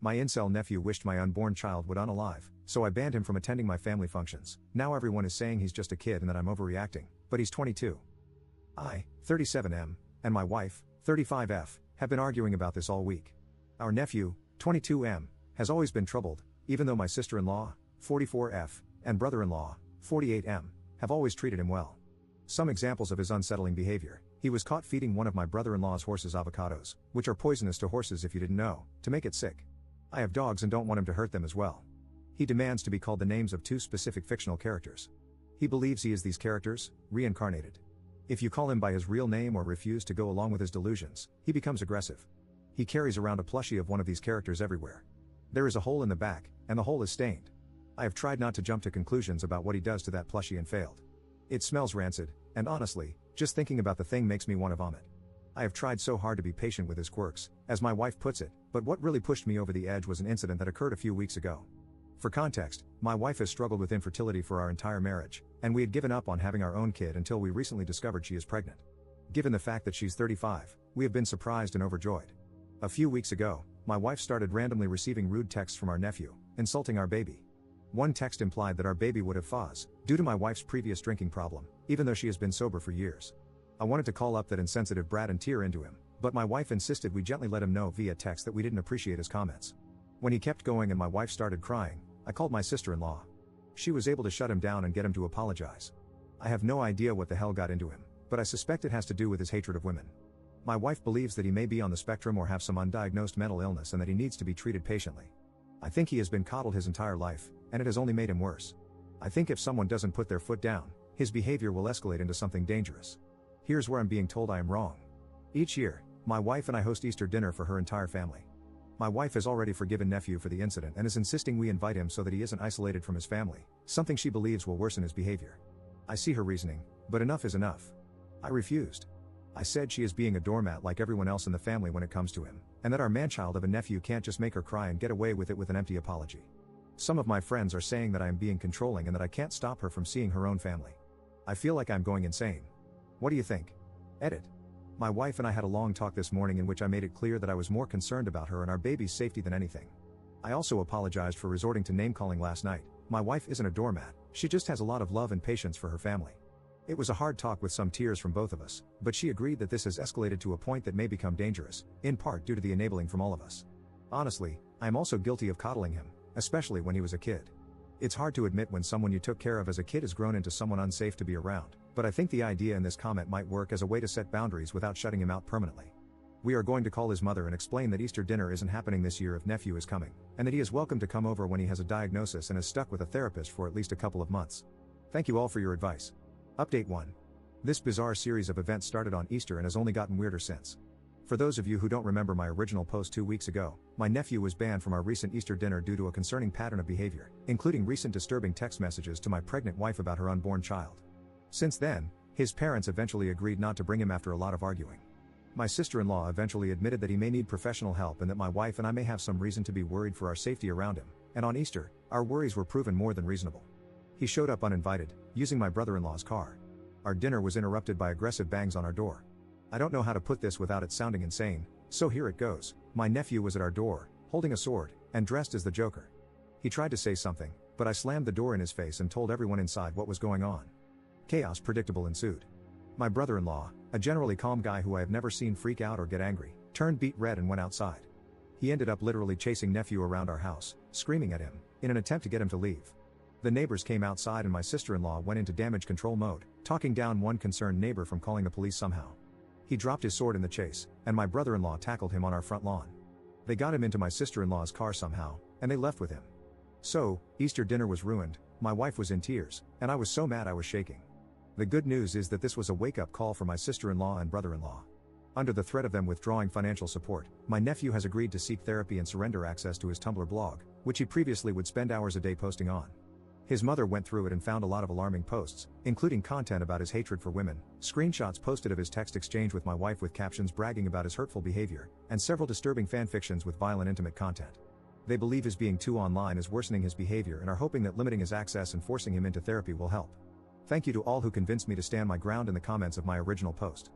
My incel nephew wished my unborn child would unalive, so I banned him from attending my family functions. Now everyone is saying he's just a kid and that I'm overreacting, but he's 22. I, 37M, and my wife, 35F, have been arguing about this all week. Our nephew, 22M, has always been troubled, even though my sister-in-law, 44F, and brother-in-law, 48M, have always treated him well. Some examples of his unsettling behavior: he was caught feeding one of my brother-in-law's horses avocados, which are poisonous to horses if you didn't know, to make it sick. I have dogs and don't want him to hurt them as well. He demands to be called the names of 2 specific fictional characters. He believes he is these characters, reincarnated. If you call him by his real name or refuse to go along with his delusions, he becomes aggressive. He carries around a plushie of one of these characters everywhere. There is a hole in the back, and the hole is stained. I have tried not to jump to conclusions about what he does to that plushie and failed. It smells rancid, and honestly, just thinking about the thing makes me want to vomit. I have tried so hard to be patient with his quirks, as my wife puts it, but what really pushed me over the edge was an incident that occurred a few weeks ago. For context, my wife has struggled with infertility for our entire marriage, and we had given up on having our own kid until we recently discovered she is pregnant. Given the fact that she's 35, we have been surprised and overjoyed. A few weeks ago, my wife started randomly receiving rude texts from our nephew, insulting our baby. One text implied that our baby would have FAS, due to my wife's previous drinking problem, even though she has been sober for years. I wanted to call up that insensitive brat and tear into him, but my wife insisted we gently let him know via text that we didn't appreciate his comments. When he kept going and my wife started crying, I called my sister-in-law. She was able to shut him down and get him to apologize. I have no idea what the hell got into him, but I suspect it has to do with his hatred of women. My wife believes that he may be on the spectrum or have some undiagnosed mental illness and that he needs to be treated patiently. I think he has been coddled his entire life, and it has only made him worse. I think if someone doesn't put their foot down, his behavior will escalate into something dangerous. Here's where I'm being told I am wrong. Each year, my wife and I host Easter dinner for her entire family. My wife has already forgiven nephew for the incident and is insisting we invite him so that he isn't isolated from his family, something she believes will worsen his behavior. I see her reasoning, but enough is enough. I refused. I said she is being a doormat like everyone else in the family when it comes to him, and that our manchild of a nephew can't just make her cry and get away with it with an empty apology. Some of my friends are saying that I am being controlling and that I can't stop her from seeing her own family. I feel like I'm going insane. What do you think? Edit. My wife and I had a long talk this morning in which I made it clear that I was more concerned about her and our baby's safety than anything. I also apologized for resorting to name-calling last night. My wife isn't a doormat, she just has a lot of love and patience for her family. It was a hard talk with some tears from both of us, but she agreed that this has escalated to a point that may become dangerous, in part due to the enabling from all of us. Honestly, I am also guilty of coddling him, especially when he was a kid. It's hard to admit when someone you took care of as a kid has grown into someone unsafe to be around, but I think the idea in this comment might work as a way to set boundaries without shutting him out permanently. We are going to call his mother and explain that Easter dinner isn't happening this year if nephew is coming, and that he is welcome to come over when he has a diagnosis and is stuck with a therapist for at least a couple of months. Thank you all for your advice. Update 1. This bizarre series of events started on Easter and has only gotten weirder since. For those of you who don't remember my original post 2 weeks ago, my nephew was banned from our recent Easter dinner due to a concerning pattern of behavior, including recent disturbing text messages to my pregnant wife about her unborn child. Since then, his parents eventually agreed not to bring him after a lot of arguing. My sister-in-law eventually admitted that he may need professional help and that my wife and I may have some reason to be worried for our safety around him, and on Easter, our worries were proven more than reasonable. He showed up uninvited, using my brother-in-law's car. Our dinner was interrupted by aggressive bangs on our door. I don't know how to put this without it sounding insane, so here it goes. My nephew was at our door, holding a sword, and dressed as the Joker. He tried to say something, but I slammed the door in his face and told everyone inside what was going on. Chaos predictable ensued. My brother-in-law, a generally calm guy who I have never seen freak out or get angry, turned beet red and went outside. He ended up literally chasing nephew around our house, screaming at him, in an attempt to get him to leave. The neighbors came outside and my sister-in-law went into damage control mode, talking down one concerned neighbor from calling the police somehow. He dropped his sword in the chase, and my brother-in-law tackled him on our front lawn. They got him into my sister-in-law's car somehow, and they left with him. So, Easter dinner was ruined, my wife was in tears, and I was so mad I was shaking. The good news is that this was a wake-up call for my sister-in-law and brother-in-law. Under the threat of them withdrawing financial support, my nephew has agreed to seek therapy and surrender access to his Tumblr blog, which he previously would spend hours a day posting on. His mother went through it and found a lot of alarming posts, including content about his hatred for women, screenshots posted of his text exchange with my wife with captions bragging about his hurtful behavior, and several disturbing fanfictions with violent intimate content. They believe his being too online is worsening his behavior and are hoping that limiting his access and forcing him into therapy will help. Thank you to all who convinced me to stand my ground in the comments of my original post.